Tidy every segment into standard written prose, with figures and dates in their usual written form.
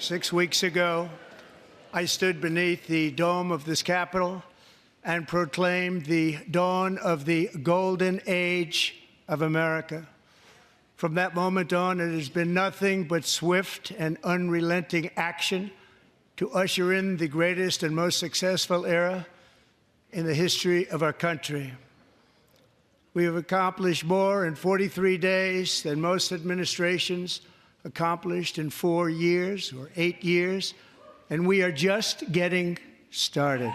6 weeks ago, I stood beneath the dome of this Capitol and proclaimed the dawn of the golden age of America. From that moment on, it has been nothing but swift and unrelenting action to usher in the greatest and most successful era in the history of our country. We have accomplished more in 43 days than most administrations accomplished in 4 years or 8 years, and we are just getting started.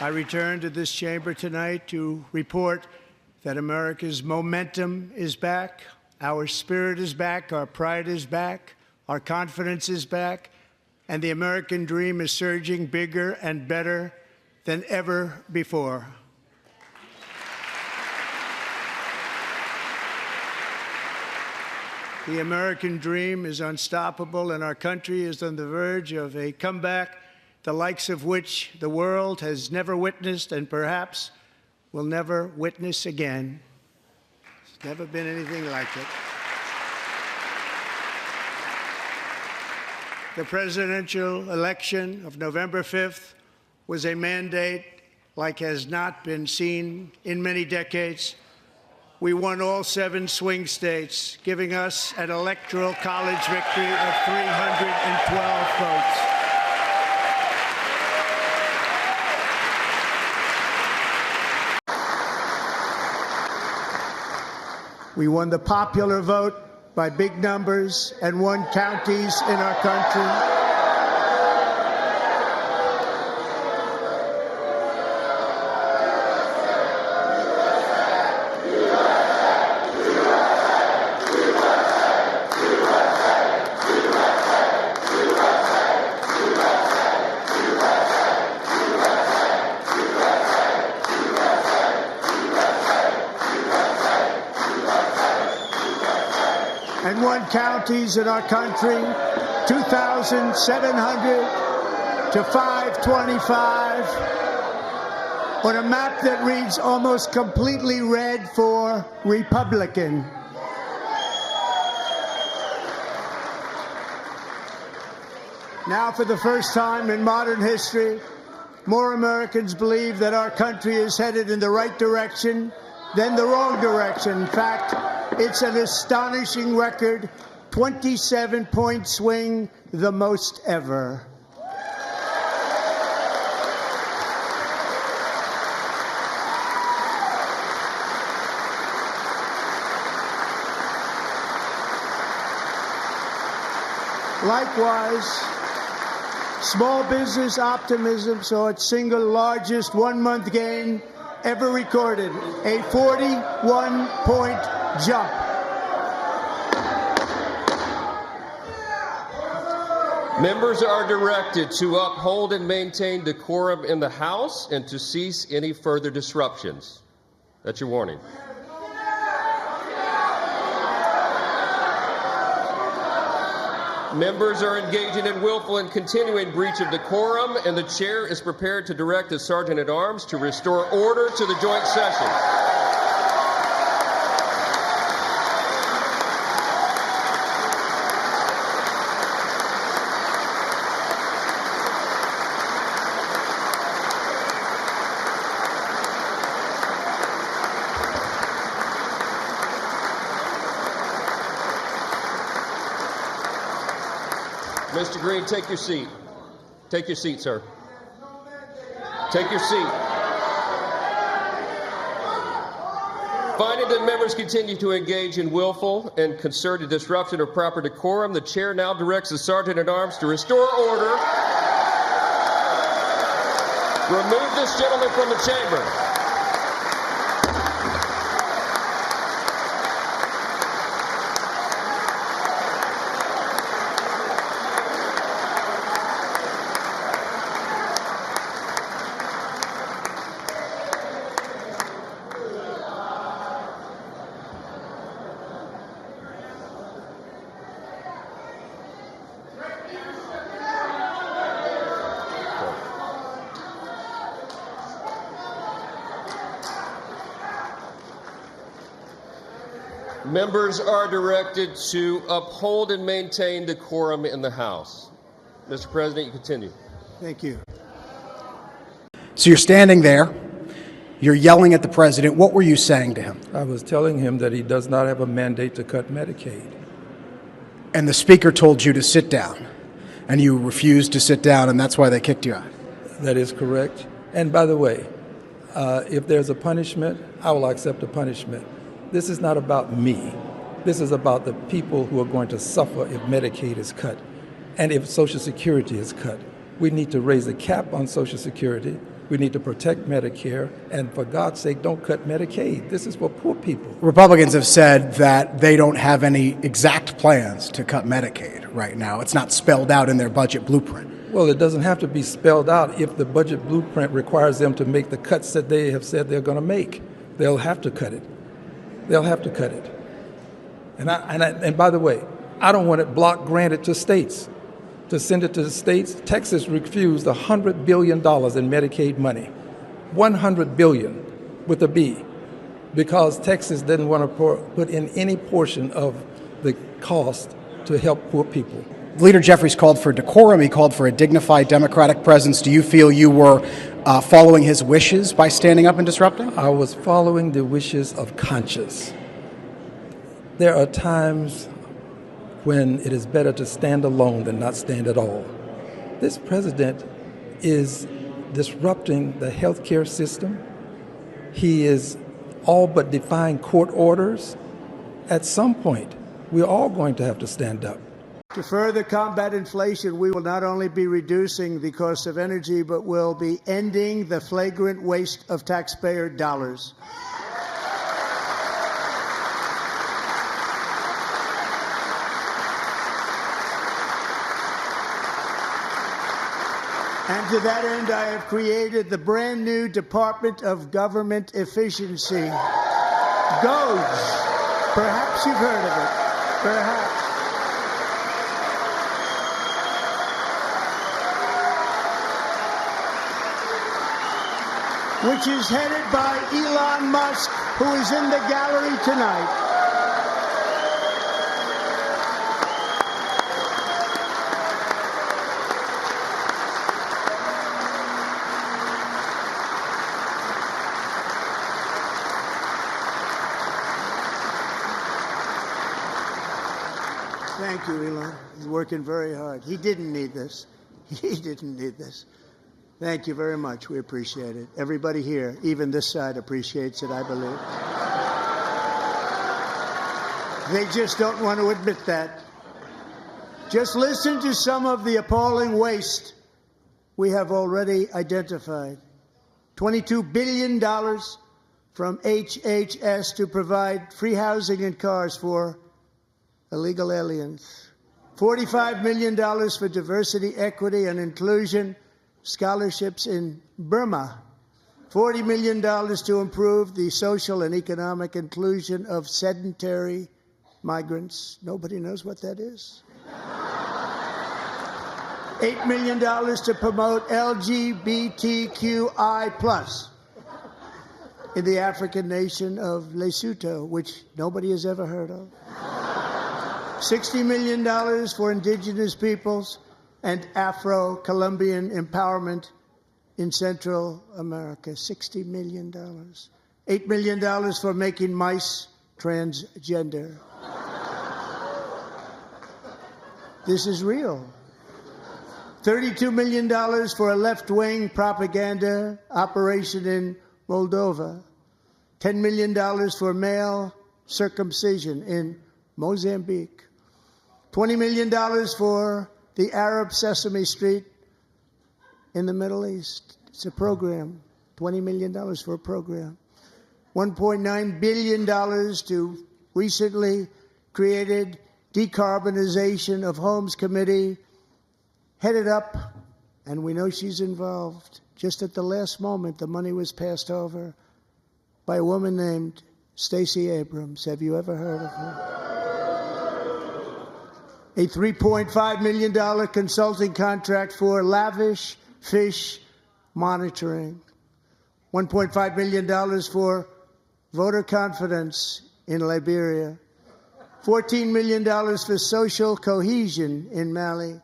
I return to this chamber tonight to report that America's momentum is back, our spirit is back, our pride is back, our confidence is back, and the American dream is surging bigger and better than ever before. The American dream is unstoppable, and our country is on the verge of a comeback, the likes of which the world has never witnessed and perhaps will never witness again. There's never been anything like it. The presidential election of November 5th was a mandate like has not been seen in many decades. We won all 7 swing states, giving us an electoral college victory of 312 votes. We won the popular vote by big numbers and won counties in our country. And won counties in our country, 2,700 to 525, on a map that reads almost completely red for Republican. Now, for the first time in modern history, more Americans believe that our country is headed in the right direction than the wrong direction. In fact, it's an astonishing record, 27-point swing, the most ever. Likewise, small business optimism saw its single largest one-month gain ever recorded, a 41-point jump. Members are directed to uphold and maintain decorum in the House and to cease any further disruptions. That's your warning. Members are engaging in willful and continuing breach of decorum, and the chair is prepared to direct the Sergeant-at-Arms to restore order to the joint session. Mr. Green, take your seat. Take your seat, sir. Take your seat. Finding that members continue to engage in willful and concerted disruption of proper decorum, the chair now directs the Sergeant-at-Arms to restore order. Remove this gentleman from the chamber. Members are directed to uphold and maintain decorum in the House. Mr. President, you continue. Thank you. So you're standing there, you're yelling at the president. What were you saying to him? I was telling him that he does not have a mandate to cut Medicaid. And the speaker told you to sit down, and you refused to sit down, and that's why they kicked you out. That is correct. And by the way, if there's a punishment, I will accept a punishment. This is not about me. This is about the people who are going to suffer if Medicaid is cut and if Social Security is cut. We need to raise the cap on Social Security. We need to protect Medicare. And for God's sake, don't cut Medicaid. This is for poor people. Republicans have said that they don't have any exact plans to cut Medicaid right now. It's not spelled out in their budget blueprint. Well, it doesn't have to be spelled out if the budget blueprint requires them to make the cuts that they have said they're going to make. They'll have to cut it. They'll have to cut it. And by the way, I don't want it block granted to states. To send it to the states, Texas refused $100 billion in Medicaid money. $100 billion with a B, because Texas didn't want to put in any portion of the cost to help poor people. Leader Jeffries called for decorum. He called for a dignified democratic presence. Do you feel you were following his wishes by standing up and disrupting? I was following the wishes of conscience. There are times when it is better to stand alone than not stand at all. This president is disrupting the healthcare system. He is all but defying court orders. At some point, we're all going to have to stand up. To further combat inflation, we will not only be reducing the cost of energy, but will be ending the flagrant waste of taxpayer dollars. And to that end, I have created the brand new Department of Government Efficiency. GOES. Perhaps you've heard of it. Perhaps. Which is headed by Elon Musk, who is in the gallery tonight. Thank you, Elon. He's working very hard. He didn't need this. He didn't need this. Thank you very much. We appreciate it. Everybody here, even this side, appreciates it, I believe. They just don't want to admit that. Just listen to some of the appalling waste we have already identified. $22 billion from HHS to provide free housing and cars for illegal aliens. $45 million for diversity, equity, and inclusion scholarships in Burma. $40 million to improve the social and economic inclusion of sedentary migrants. Nobody knows what that is. $8 million to promote LGBTQI+ in the African nation of Lesotho, which nobody has ever heard of. $60 million for indigenous peoples and Afro-Colombian empowerment in Central America. $60 million. $8 million for making mice transgender. This is real. $32 million for a left-wing propaganda operation in Moldova. $10 million for male circumcision in Mozambique. $20 million for the Arab Sesame Street in the Middle East. It's a program. $20 million for a program. $1.9 billion to recently created Decarbonization of Homes Committee, headed up, and we know she's involved. Just at the last moment, the money was passed over by a woman named Stacey Abrams. Have you ever heard of her? A $3.5 million consulting contract for lavish fish monitoring. $1.5 million for voter confidence in Liberia. $14 million for social cohesion in Mali,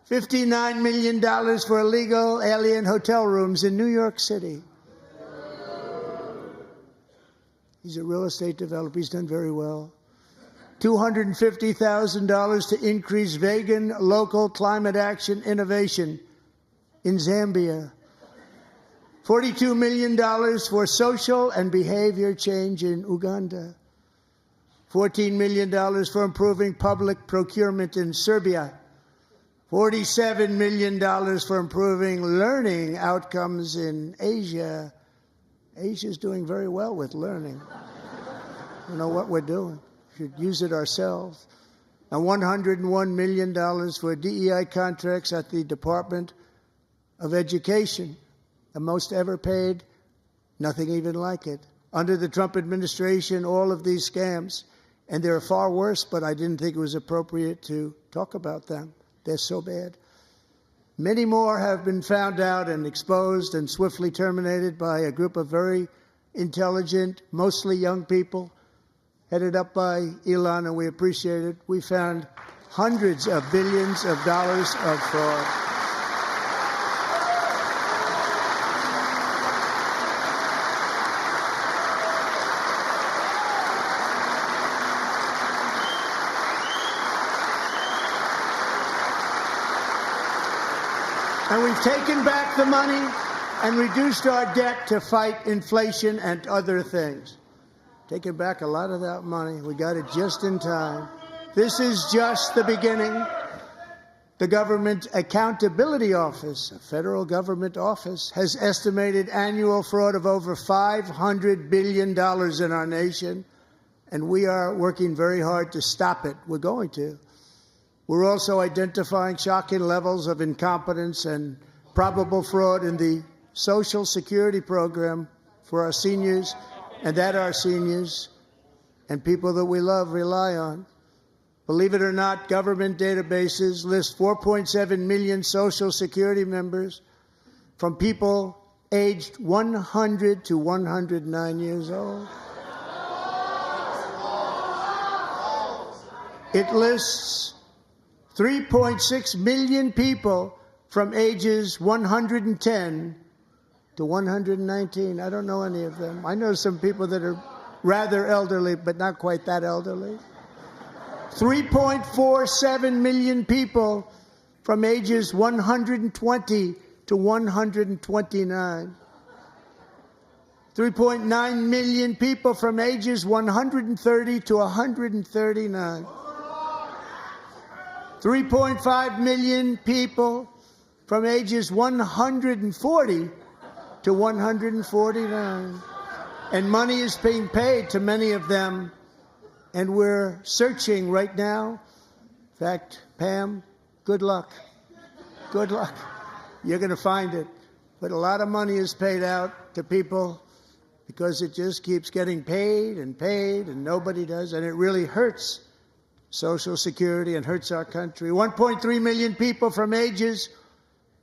$59 million for illegal alien hotel rooms in New York City. He's a real estate developer. He's done very well. $250,000 to increase vegan local climate action innovation in Zambia. $42 million for social and behavior change in Uganda. $14 million for improving public procurement in Serbia. $47 million for improving learning outcomes in Asia. Asia's doing very well with learning. I don't know what we're doing. We should use it ourselves. And $101 million for DEI contracts at the Department of Education, the most ever paid, nothing even like it. Under the Trump administration, all of these scams, and they're far worse, but I didn't think it was appropriate to talk about them. They're so bad. Many more have been found out and exposed and swiftly terminated by a group of very intelligent, mostly young people, headed up by Elon, and we appreciate it. We found hundreds of billions of dollars of fraud. And we've taken back the money and reduced our debt to fight inflation and other things. Taken back a lot of that money. We got it just in time. This is just the beginning. The Government Accountability Office, a federal government office, has estimated annual fraud of over $500 billion in our nation, and we are working very hard to stop it. We're going to. We're also identifying shocking levels of incompetence and probable fraud in the Social Security program for our seniors, and that our seniors and people that we love rely on. Believe it or not, government databases list 4.7 million Social Security members from people aged 100 to 109 years old. It lists 3.6 million people from ages 110 to 119. I don't know any of them. I know some people that are rather elderly, but not quite that elderly. 3.47 million people from ages 120 to 129. 3.9 million people from ages 130 to 139. 3.5 million people from ages 140 to 149. And money is being paid to many of them, and we're searching right now. In fact, Pam, good luck. Good luck. You're going to find it. But a lot of money is paid out to people because it just keeps getting paid, and nobody does, and it really hurts Social Security and hurts our country. 1.3 million people from ages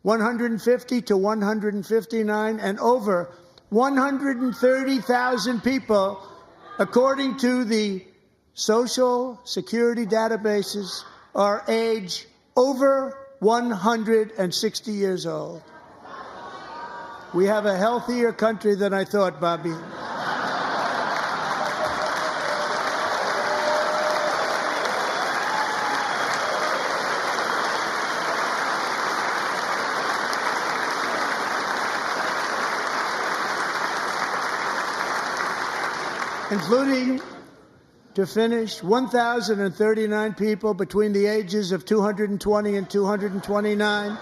150 to 159, and over 130,000 people, according to the Social Security databases, are age over 160 years old. We have a healthier country than I thought, Bobby. Including, to finish, 1,039 people between the ages of 220 and 229,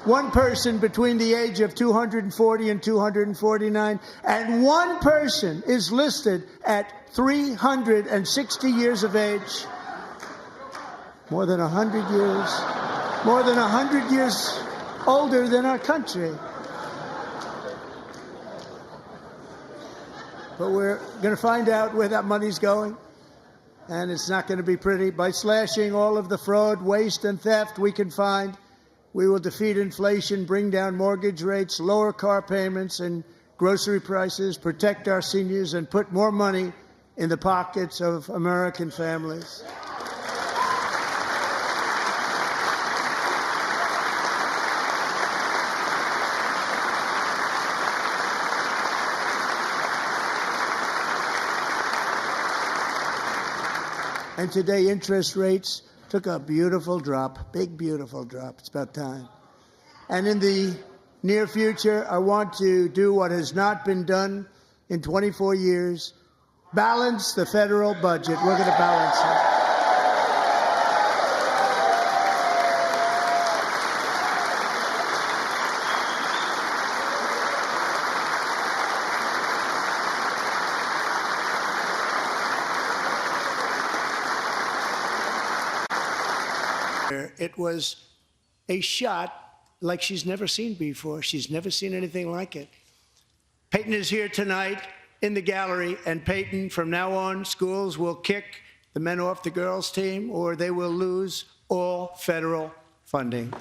one person between the age of 240 and 249, and one person is listed at 360 years of age. More than 100 years older than our country. But we're going to find out where that money's going, and it's not going to be pretty. By slashing all of the fraud, waste, and theft we can find, we will defeat inflation, bring down mortgage rates, lower car payments and grocery prices, protect our seniors, and put more money in the pockets of American families. And today, interest rates took a beautiful drop, big, beautiful drop. It's about time. And in the near future, I want to do what has not been done in 24 years, balance the federal budget. We're going to balance it. It was a shot like she's never seen before. She's never seen anything like it. Peyton is here tonight in the gallery, and Peyton, from now on, schools will kick the men off the girls' team, or they will lose all federal funding.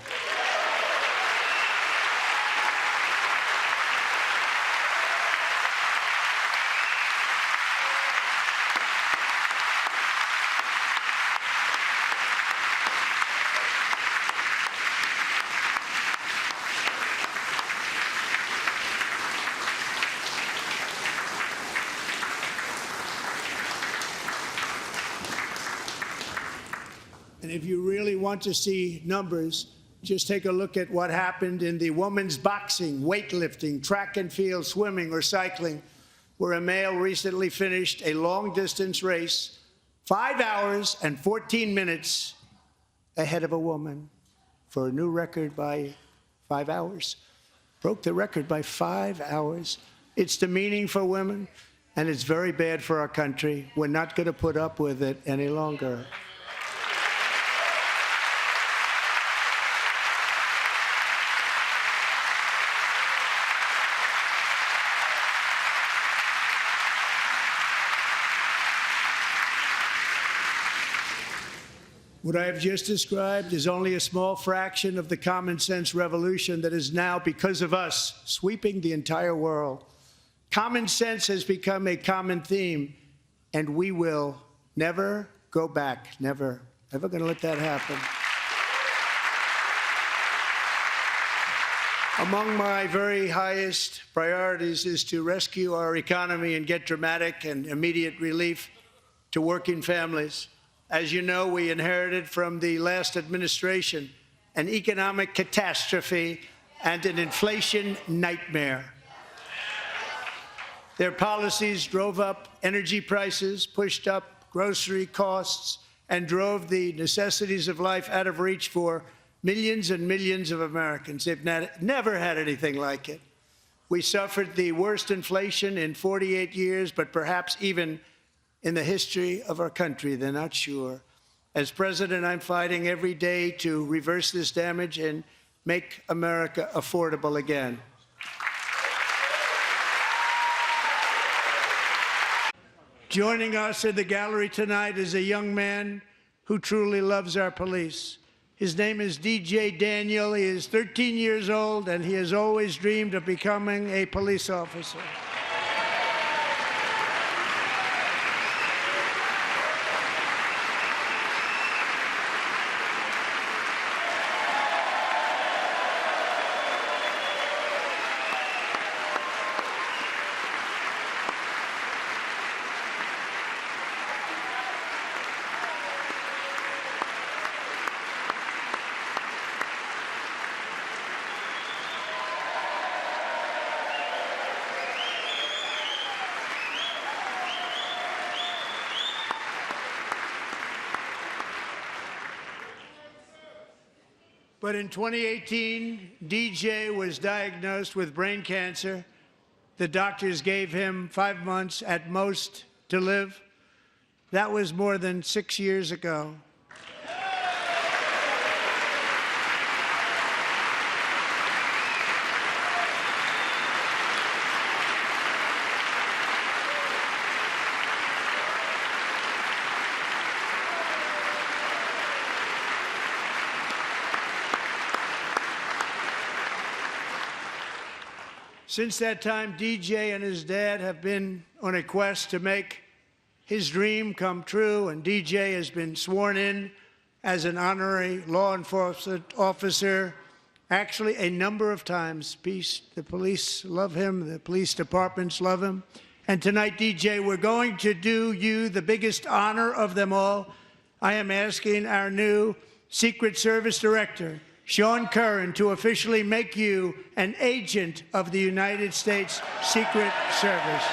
And if you really want to see numbers, just take a look at what happened in the women's boxing, weightlifting, track and field, swimming, or cycling, where a male recently finished a long-distance race 5 hours and 14 minutes ahead of a woman for a new record by 5 hours. Broke the record by 5 hours. It's demeaning for women, and it's very bad for our country. We're not going to put up with it any longer. What I have just described is only a small fraction of the common sense revolution that is now, because of us, sweeping the entire world. Common sense has become a common theme, and we will never go back. Never. Never going to let that happen. Among my very highest priorities is to rescue our economy and get dramatic and immediate relief to working families. As you know, we inherited from the last administration an economic catastrophe and an inflation nightmare. Their policies drove up energy prices, pushed up grocery costs, and drove the necessities of life out of reach for millions and millions of Americans. They've never had anything like it. We suffered the worst inflation in 48 years, but perhaps even in the history of our country. They're not sure. As president, I'm fighting every day to reverse this damage and make America affordable again. Joining us in the gallery tonight is a young man who truly loves our police. His name is DJ Daniel. He is 13 years old, and he has always dreamed of becoming a police officer. But in 2018, DJ was diagnosed with brain cancer. The doctors gave him 5 months at most to live. That was more than 6 years ago. Since that time, DJ and his dad have been on a quest to make his dream come true, and DJ has been sworn in as an honorary law enforcement officer, actually a number of times. The police love him, the police departments love him. And tonight, DJ, we're going to do you the biggest honor of them all. I am asking our new Secret Service Director, Sean Curran, to officially make you an agent of the United States Secret Service.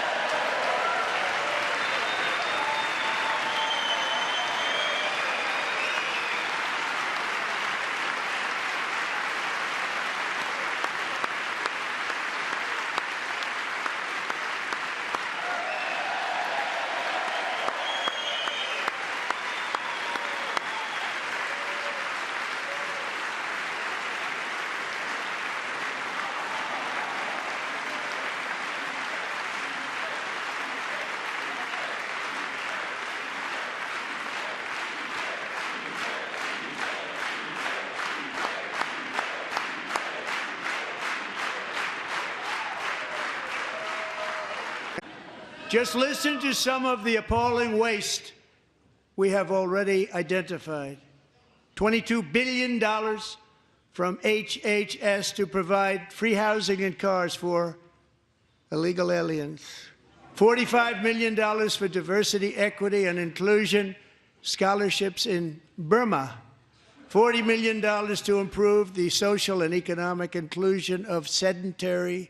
Just listen to some of the appalling waste we have already identified. $22 billion from HHS to provide free housing and cars for illegal aliens. $45 million for diversity, equity, and inclusion scholarships in Burma. $40 million to improve the social and economic inclusion of sedentary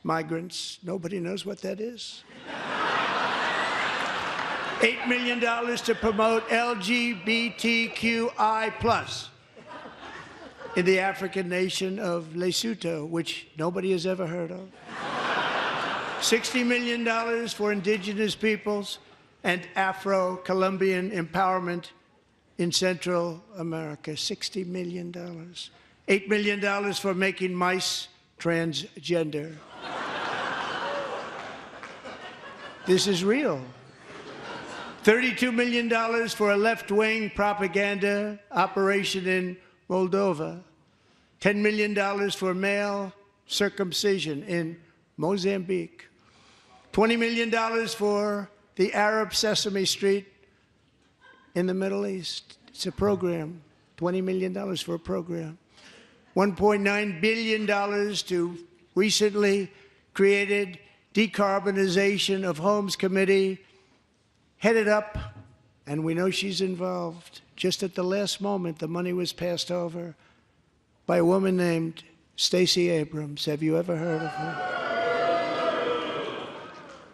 migrants. Nobody knows what that is. $8 million to promote LGBTQI+ in the African nation of Lesotho, which nobody has ever heard of. $60 million for indigenous peoples and Afro-Colombian empowerment in Central America. $60 million. $8 million for making mice transgender. This is real. $32 million for a left-wing propaganda operation in Moldova. $10 million for male circumcision in Mozambique. $20 million for the Arab Sesame Street in the Middle East. It's a program. $20 million for a program. $1.9 billion to recently created Decarbonization of Homes Committee, headed up, and we know she's involved. Just at the last moment, the money was passed over by a woman named Stacey Abrams. Have you ever heard of her?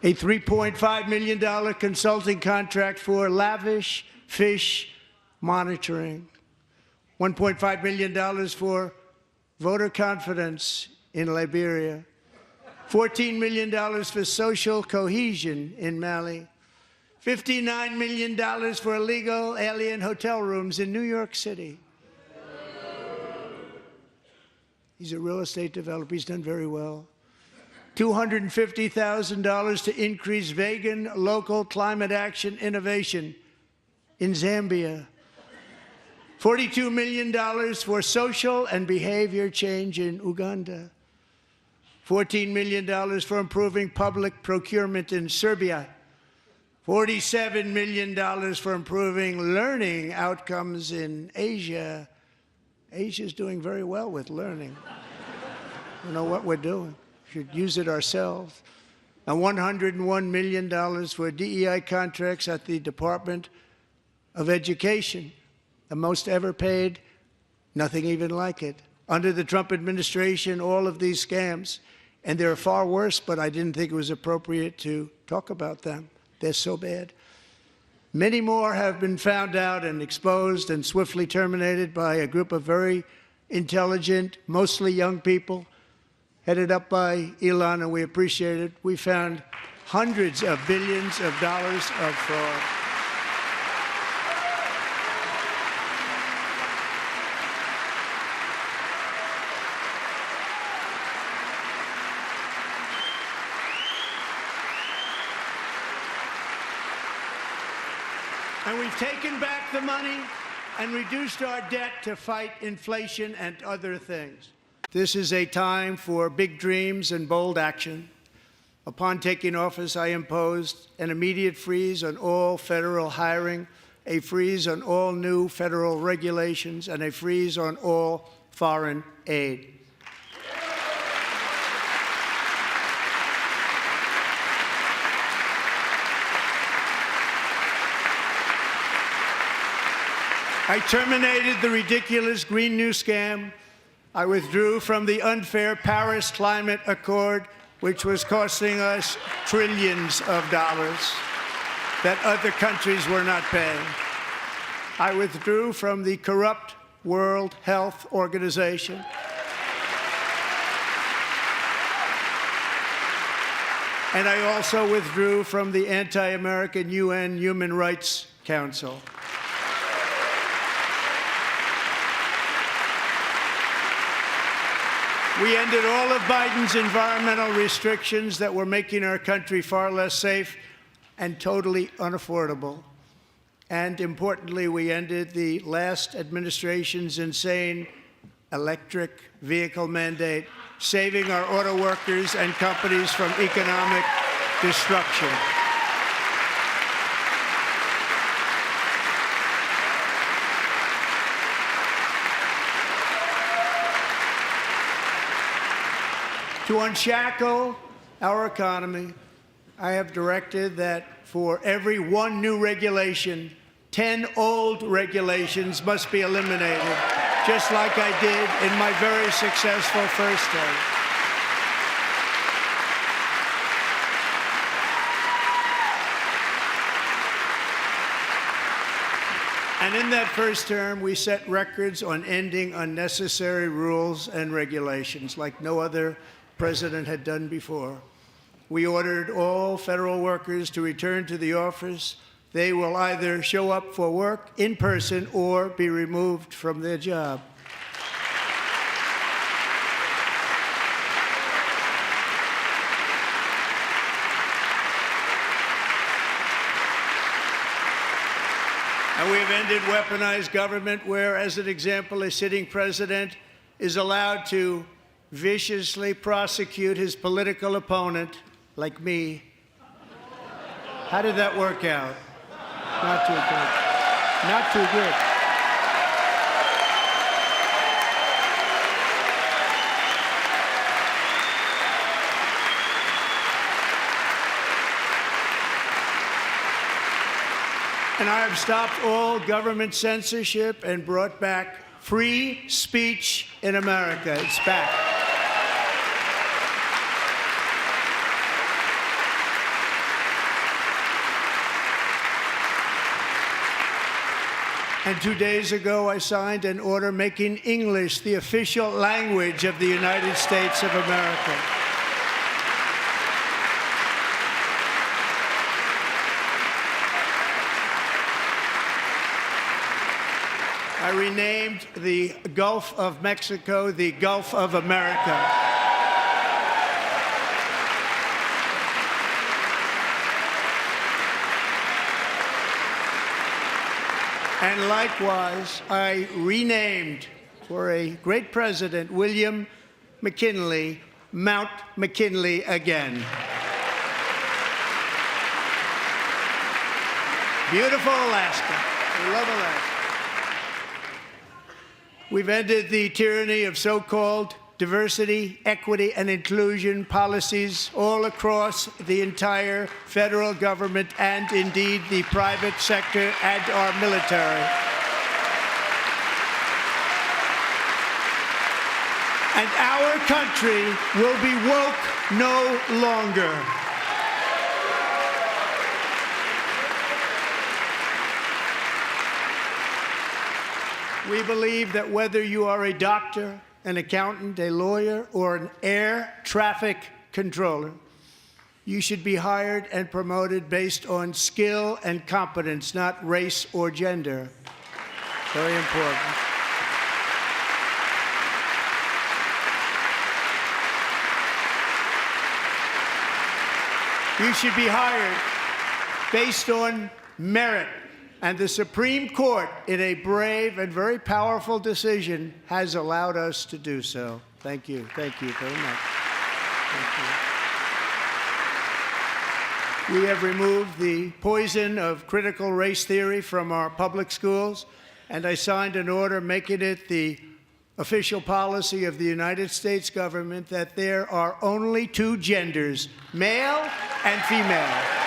A $3.5 million consulting contract for lavish fish monitoring. $1.5 million for voter confidence in Liberia. $14 million for social cohesion in Mali. $59 million for illegal alien hotel rooms in New York City. He's a real estate developer. He's done very well. $250,000 to increase vegan local climate action innovation in Zambia. $42 million for social and behavior change in Uganda. $14 million for improving public procurement in Serbia. $47 million for improving learning outcomes in Asia. Asia's doing very well with learning. I don't know what we're doing. We should use it ourselves. And $101 million for DEI contracts at the Department of Education, the most ever paid, nothing even like it. Under the Trump administration, all of these scams, and they're far worse, but I didn't think it was appropriate to talk about them. They're so bad. Many more have been found out and exposed and swiftly terminated by a group of very intelligent, mostly young people, headed up by Elon, and we appreciate it. We found hundreds of billions of dollars of fraud. And we've taken back the money and reduced our debt to fight inflation and other things. This is a time for big dreams and bold action. Upon taking office, I imposed an immediate freeze on all federal hiring, a freeze on all new federal regulations, and a freeze on all foreign aid. I terminated the ridiculous Green New Scam. I withdrew from the unfair Paris Climate Accord, which was costing us trillions of dollars that other countries were not paying. I withdrew from the corrupt World Health Organization. And I also withdrew from the anti-American UN Human Rights Council. We ended all of Biden's environmental restrictions that were making our country far less safe and totally unaffordable. And importantly, we ended the last administration's insane electric vehicle mandate, saving our auto workers and companies from economic destruction. To unshackle our economy, I have directed that for every one new regulation, 10 old regulations must be eliminated, just like I did in my very successful first term. And in that first term, we set records on ending unnecessary rules and regulations like no other president had done before. We ordered all federal workers to return to the office. They will either show up for work in person or be removed from their job. And we have ended weaponized government where, as an example, a sitting president is allowed to viciously prosecute his political opponent, like me. How did that work out? Not too good. Not too good. And I have stopped all government censorship and brought back free speech in America. It's back. And 2 days ago, I signed an order making English the official language of the United States of America. I renamed the Gulf of Mexico the Gulf of America. And likewise, I renamed, for a great president, William McKinley, Mount McKinley again. Beautiful Alaska. We love Alaska. We've ended the tyranny of so-called diversity, equity, and inclusion policies all across the entire federal government and indeed the private sector and our military. And our country will be woke no longer. We believe that whether you are a doctor, an accountant, a lawyer, or an air traffic controller, you should be hired and promoted based on skill and competence, not race or gender. Very important. You should be hired based on merit. And the Supreme Court, in a brave and very powerful decision, has allowed us to do so. Thank you. Thank you very much. Thank you. We have removed the poison of critical race theory from our public schools, and I signed an order making it the official policy of the United States government that there are only two genders, male and female.